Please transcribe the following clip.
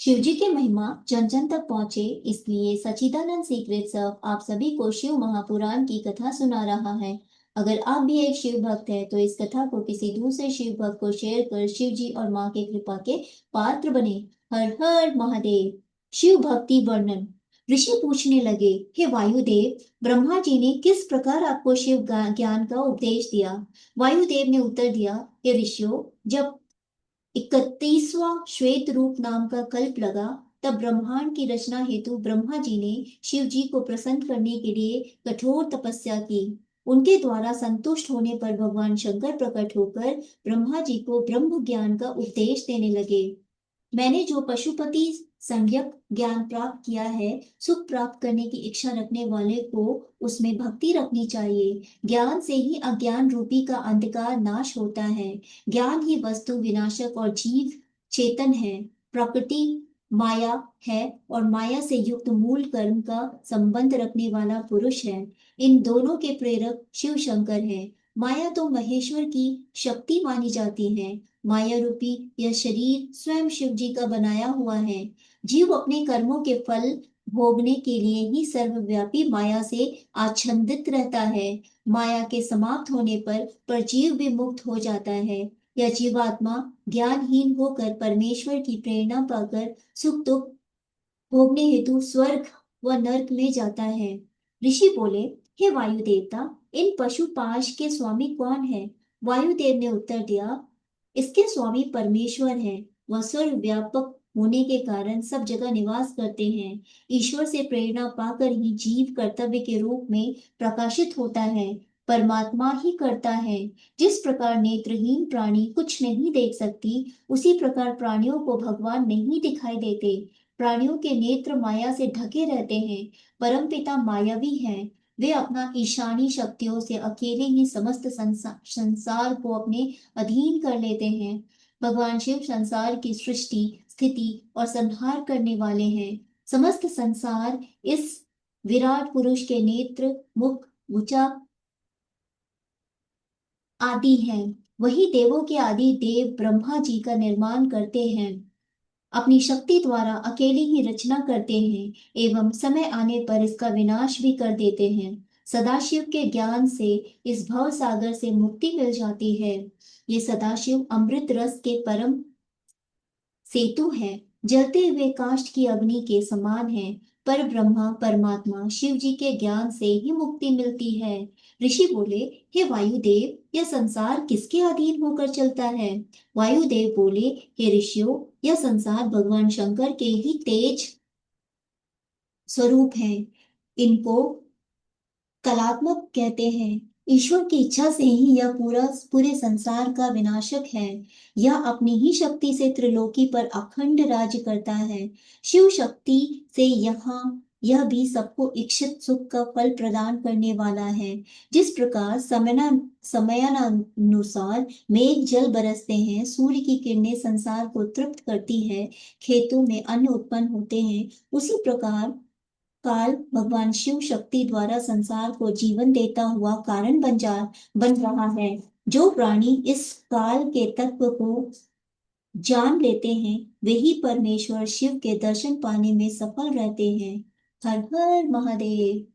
शिवजी की महिमा जन जन तक पहुंचे, इसलिए सच्चिदानंद सीक्रेट सर्व आप सभी को शिव महापुराण की कथा सुना रहा है। अगर आप भी एक शिव भक्त है तो इस कथा को किसी दूसरे शिव भक्त को शेयर कर शिव जी और माँ के कृपा के पात्र बने। हर हर महादेव। शिव भक्ति वर्णन। ऋषि पूछने लगे, हे वायुदेव, ब्रह्मा जी ने किस प्रकार आपको शिव ज्ञान का उपदेश दिया? वायुदेव ने उत्तर दिया, हे ऋषियों, जब 31वां श्वेत रूप नाम का कल्प लगा, तब ब्रह्मांड की रचना हेतु ब्रह्मा जी ने शिव जी को प्रसन्न करने के लिए कठोर तपस्या की। उनके द्वारा संतुष्ट होने पर भगवान शंकर प्रकट होकर ब्रह्मा जी को ब्रह्म ज्ञान का उपदेश देने लगे। मैंने जो पशुपति संज्ञक ज्ञान प्राप्त किया है, सुख प्राप्त करने की इच्छा रखने वाले को उसमें भक्ति रखनी चाहिए। ज्ञान से ही अज्ञान रूपी का अंधकार नाश होता है। ज्ञान ही वस्तु विनाशक और जीव चेतन है। प्रकृति माया है और माया से युक्त मूल कर्म का संबंध रखने वाला पुरुष है। इन दोनों के प्रेरक शिव शंकर है। माया तो महेश्वर की शक्ति मानी जाती है। माया रूपी यह शरीर स्वयं शिव जी का बनाया हुआ है। जीव अपने कर्मों के फल भोगने के लिए ही सर्वव्यापी माया से आच्छादित रहता है। माया के समाप्त होने पर परजीव भी मुक्त हो जाता है। यह जीवात्मा ज्ञानहीन होकर परमेश्वर की प्रेरणा पाकर सुख दुख भोगने हेतु स्वर्ग व नरक में जाता है। ऋषि बोले, हे वायु देवता, इन पशु पाश के स्वामी कौन है? वायुदेव ने उत्तर दिया, इसके स्वामी परमेश्वर है। वह सर्व व्यापक होने के कारण सब जगह निवास करते हैं। ईश्वर से प्रेरणा पाकर ही जीव कर्तव्य के रूप में प्रकाशित होता है। परमात्मा ही करता है। जिस प्रकार नेत्रहीन प्राणी कुछ नहीं देख सकती, उसी प्रकार प्राणियों को भगवान नहीं दिखाई देते। प्राणियों के नेत्र माया से ढके रहते हैं। परमपिता मायावी हैं। वे अपना ईशानी शक्तियों से अकेले ही समस्त संसार को अपने अधीन कर लेते हैं। भगवान शिव संसार की सृष्टि, स्थिति और संहार करने वाले हैं। समस्त संसार इस विराट पुरुष के नेत्र, मुख, भुजा आदि हैं। वही देवों के आदि देव ब्रह्मा जी का निर्माण करते हैं। अपनी शक्ति द्वारा अकेले ही रचना करते हैं एवं समय आने पर इसका विनाश भी कर देते हैं। सदाशिव के ज्ञान से इस भव सागर से मुक्ति मिल जाती है। ये सदाशिव अमृत रस के परम सेतु है। जलते हुए काष्ठ की अग्नि के समान है। पर ब्रह्मा परमात्मा शिव जी के ज्ञान से ही मुक्ति मिलती है। ऋषि बोले, हे वायुदेव, यह संसार किसके अधीन होकर चलता है? वायुदेव बोले, हे ऋषियों, यह संसार भगवान शंकर के ही तेज स्वरूप है। इनको कलात्मक कहते हैं। ईश्वर की इच्छा से ही यह पूरे संसार का विनाशक है। यह अपनी ही शक्ति से त्रिलोकी पर अखंड राज्य करता है। शिव शक्ति से यहाँ यह भी सबको इच्छित सुख का फल प्रदान करने वाला है। जिस प्रकार समयानुसार मेघ जल बरसते हैं, सूर्य की किरणें संसार को तृप्त करती है, खेतों में अन्न उत्पन्न होते हैं, उसी प्रकार काल भगवान शिव शक्ति द्वारा संसार को जीवन देता हुआ कारण बन रहा है। जो प्राणी इस काल के तत्व को जान लेते हैं, वे ही परमेश्वर शिव के दर्शन पाने में सफल रहते हैं। हर हर महादेव।